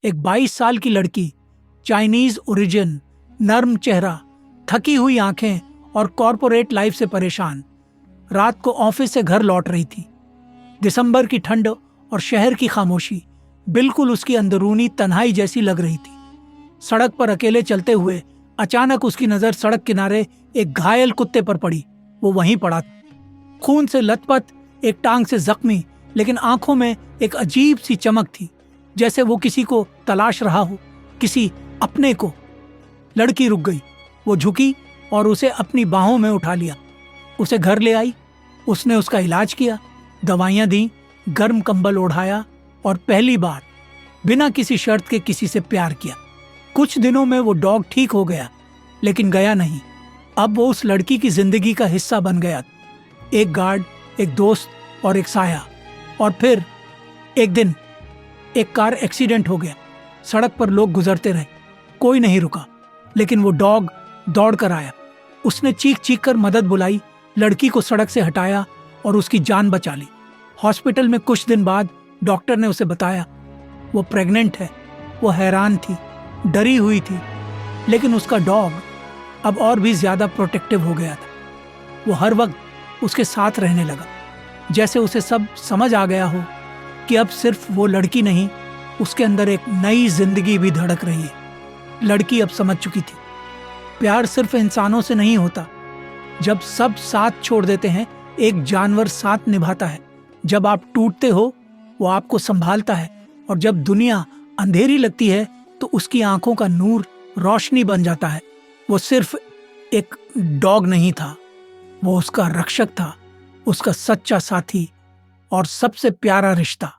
एक 22 साल की लड़की, चाइनीज ओरिजिन, नर्म चेहरा, थकी हुई आंखें और कॉरपोरेट लाइफ से परेशान, रात को ऑफिस से घर लौट रही थी। दिसंबर की ठंड और शहर की खामोशी बिल्कुल उसकी अंदरूनी तन्हाई जैसी लग रही थी। सड़क पर अकेले चलते हुए अचानक उसकी नजर सड़क किनारे एक घायल कुत्ते पर पड़ी। वो वहीं पड़ा था, खून से लथपथ, एक टांग से जख्मी, लेकिन आंखों में एक अजीब सी चमक थी, जैसे वो किसी को तलाश रहा हो, किसी अपने को। लड़की रुक गई। वो झुकी और उसे अपनी बाहों में उठा लिया, उसे घर ले आई। उसने उसका इलाज किया, दवाइयां दी, गर्म कंबल ओढ़ाया और पहली बार बिना किसी शर्त के किसी से प्यार किया। कुछ दिनों में वो डॉग ठीक हो गया, लेकिन गया नहीं। अब वो उस लड़की की जिंदगी का हिस्सा बन गया। एक गार्ड, एक दोस्त और एक साया। और फिर एक दिन एक कार एक्सीडेंट हो गया। सड़क पर लोग गुजरते रहे, कोई नहीं रुका, लेकिन वो डॉग दौड़ कर आया। उसने चीख चीख कर मदद बुलाई, लड़की को सड़क से हटाया और उसकी जान बचा ली। हॉस्पिटल में कुछ दिन बाद डॉक्टर ने उसे बताया वो प्रेग्नेंट है। वो हैरान थी, डरी हुई थी, लेकिन उसका डॉग अब और भी ज्यादा प्रोटेक्टिव हो गया था। वो हर वक्त उसके साथ रहने लगा, जैसे उसे सब समझ आ गया हो कि अब सिर्फ वो लड़की नहीं, उसके अंदर एक नई जिंदगी भी धड़क रही है। लड़की अब समझ चुकी थी, प्यार सिर्फ इंसानों से नहीं होता। जब सब साथ छोड़ देते हैं, एक जानवर साथ निभाता है। जब आप टूटते हो, वो आपको संभालता है, और जब दुनिया अंधेरी लगती है तो उसकी आंखों का नूर रोशनी बन जाता है। वो सिर्फ एक डॉग नहीं था, वो उसका रक्षक था, उसका सच्चा साथी और सबसे प्यारा रिश्ता।